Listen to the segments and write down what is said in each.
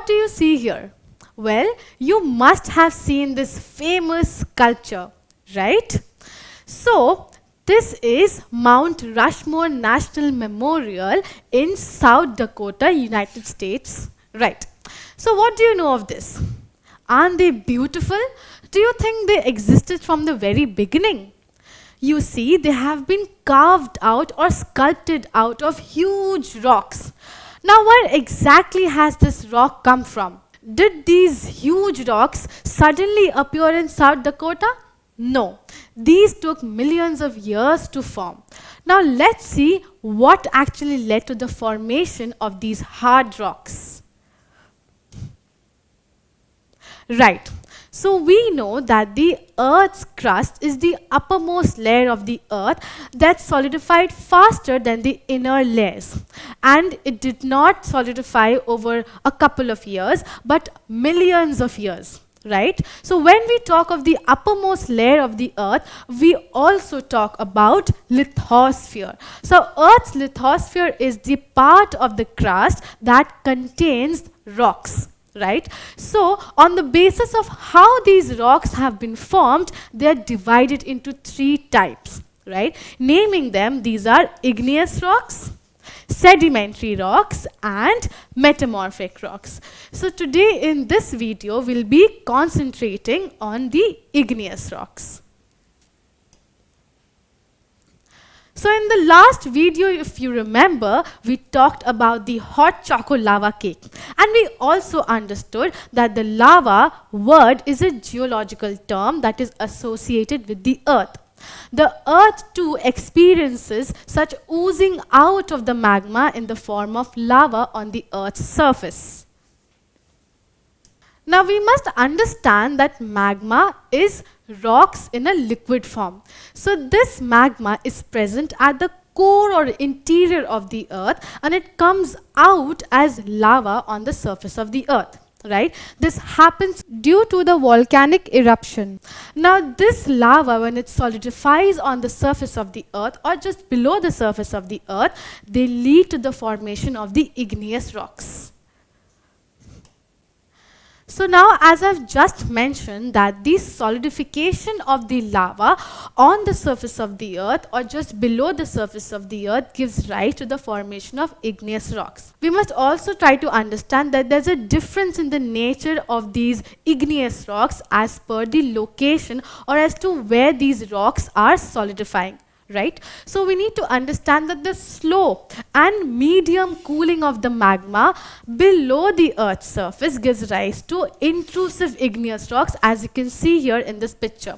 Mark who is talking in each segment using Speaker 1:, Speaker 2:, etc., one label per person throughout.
Speaker 1: what do you see here? Well, you must have seen this famous sculpture, right? So, this is Mount Rushmore National Memorial in South Dakota, United States. Right. So, what do you know of this? Aren't they beautiful? Do you think they existed from the very beginning? You see, they have been carved out or sculpted out of huge rocks. Now, where exactly has this rock come from? Did these huge rocks suddenly appear in South Dakota? No, these took millions of years to form. Now let's see what actually led to the formation of these hard rocks. Right. So we know that the Earth's crust is the uppermost layer of the Earth that solidified faster than the inner layers. And it did not solidify over a couple of years, but millions of years. Right? So when we talk of the uppermost layer of the Earth, we also talk about lithosphere. So Earth's lithosphere is the part of the crust that contains rocks. Right? So on the basis of how these rocks have been formed, they are divided into 3 types. Right? Naming them, these are igneous rocks, sedimentary rocks, and metamorphic rocks. So today in this video, we'll be concentrating on the igneous rocks. So in the last video, if you remember, we talked about the hot choco lava cake. And we also understood that the lava word is a geological term that is associated with the earth. The earth too experiences such oozing out of the magma in the form of lava on the earth's surface. Now we must understand that magma is rocks in a liquid form. So this magma is present at the core or interior of the earth, and it comes out as lava on the surface of the earth. Right? This happens due to the volcanic eruption. Now this lava, when it solidifies on the surface of the earth or just below the surface of the earth, they lead to the formation of the igneous rocks. So now, as I've just mentioned, that the solidification of the lava on the surface of the earth or just below the surface of the earth gives rise to the formation of igneous rocks. We must also try to understand that there's a difference in the nature of these igneous rocks as per the location or as to where these rocks are solidifying. Right? So we need to understand that the slow and medium cooling of the magma below the Earth's surface gives rise to intrusive igneous rocks, as you can see here in this picture.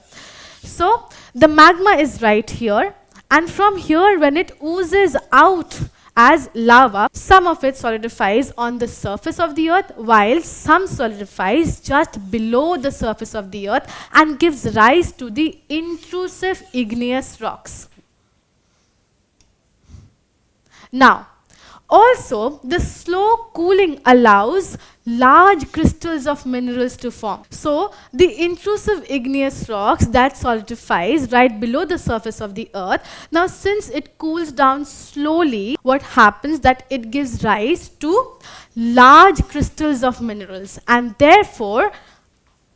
Speaker 1: So the magma is right here, and from here when it oozes out as lava, some of it solidifies on the surface of the earth, while some solidifies just below the surface of the earth and gives rise to the intrusive igneous rocks. Now, also, the slow cooling allows large crystals of minerals to form. So, the intrusive igneous rocks that solidifies right below the surface of the earth, now since it cools down slowly, what happens that it gives rise to large crystals of minerals, and therefore,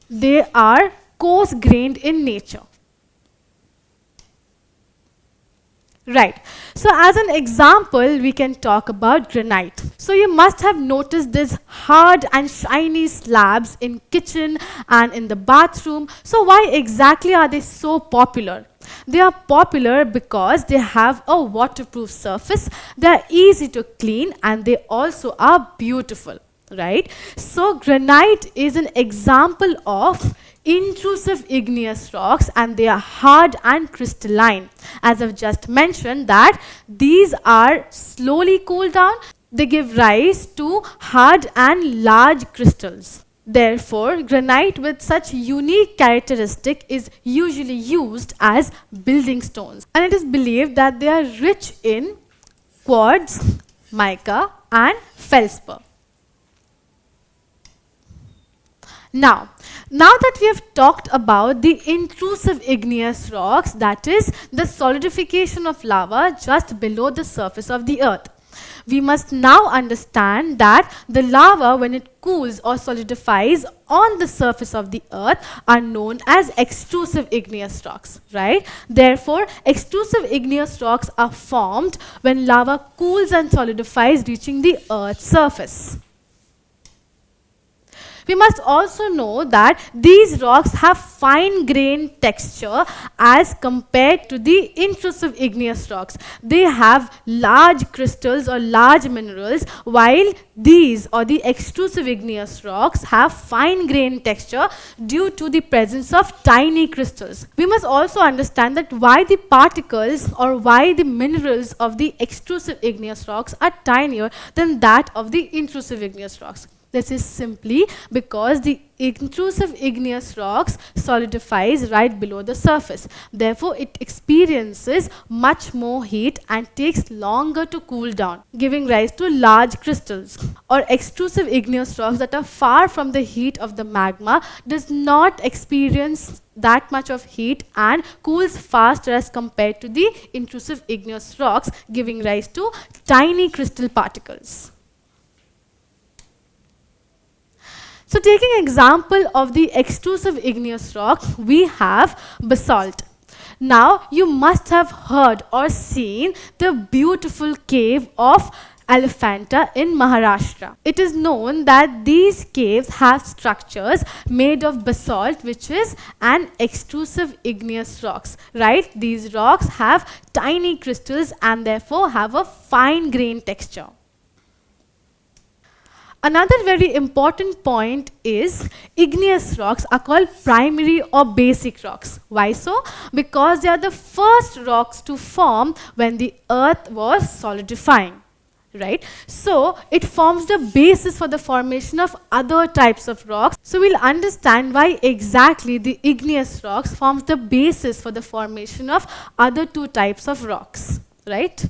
Speaker 1: they are coarse-grained in nature. Right. So as an example, we can talk about granite. So you must have noticed these hard and shiny slabs in kitchen and in the bathroom. So why exactly are they so popular? They are popular because they have a waterproof surface, they are easy to clean, and they also are beautiful. Right? So granite is an example of intrusive igneous rocks, and they are hard and crystalline. As I've just mentioned that these are slowly cooled down, they give rise to hard and large crystals. Therefore, granite with such unique characteristic is usually used as building stones, and it is believed that they are rich in quartz, mica, and feldspar. Now that we have talked about the intrusive igneous rocks, that is the solidification of lava just below the surface of the earth. We must now understand that the lava, when it cools or solidifies on the surface of the earth, are known as extrusive igneous rocks, right? Therefore, extrusive igneous rocks are formed when lava cools and solidifies, reaching the earth's surface. We must also know that these rocks have fine-grained texture as compared to the intrusive igneous rocks. They have large crystals or large minerals, while these, or the extrusive igneous rocks, have fine-grained texture due to the presence of tiny crystals. We must also understand that why the particles or why the minerals of the extrusive igneous rocks are tinier than that of the intrusive igneous rocks. This is simply because the intrusive igneous rocks solidifies right below the surface. Therefore, it experiences much more heat and takes longer to cool down, giving rise to large crystals. Or extrusive igneous rocks that are far from the heat of the magma does not experience that much of heat and cools faster as compared to the intrusive igneous rocks, giving rise to tiny crystal particles. So taking example of the extrusive igneous rock, we have basalt. Now you must have heard or seen the beautiful cave of Elephanta in Maharashtra. It is known that these caves have structures made of basalt, which is an extrusive igneous rocks, right? These rocks have tiny crystals and therefore have a fine-grained texture. Another very important point is igneous rocks are called primary or basic rocks. Why so? Because they are the first rocks to form when the earth was solidifying, right? So it forms the basis for the formation of other types of rocks. So we'll understand why exactly the igneous rocks forms the basis for the formation of other two types of rocks, right?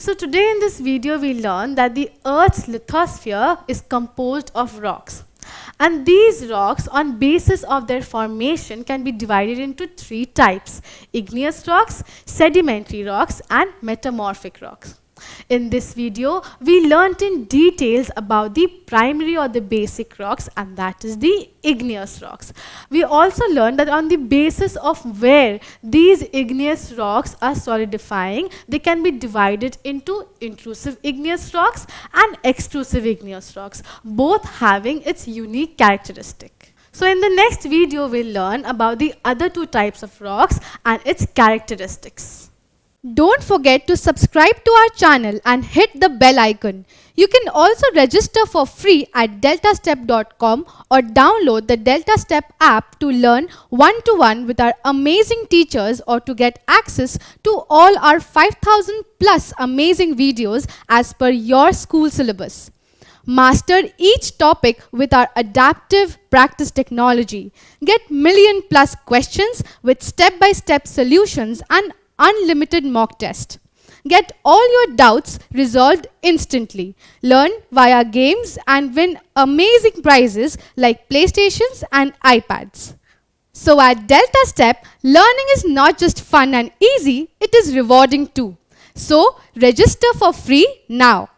Speaker 1: So today in this video we learn that the Earth's lithosphere is composed of rocks. And these rocks, on basis of their formation, can be divided into three types: igneous rocks, sedimentary rocks, and metamorphic rocks. In this video, we learnt in details about the primary or the basic rocks, and that is the igneous rocks. We also learned that on the basis of where these igneous rocks are solidifying, they can be divided into intrusive igneous rocks and extrusive igneous rocks, both having its unique characteristic. So in the next video, we'll learn about the other two types of rocks and its characteristics.
Speaker 2: Don't forget to subscribe to our channel and hit the bell icon. You can also register for free at DeltaStep.com or download the DeltaStep app to learn one-to-one with our amazing teachers or to get access to all our 5,000 plus amazing videos as per your school syllabus. Master each topic with our adaptive practice technology. Get million plus questions with step-by-step solutions and unlimited mock test. Get all your doubts resolved instantly. Learn via games and win amazing prizes like PlayStations and iPads. So at DeltaStep, learning is not just fun and easy, it is rewarding too. So register for free now.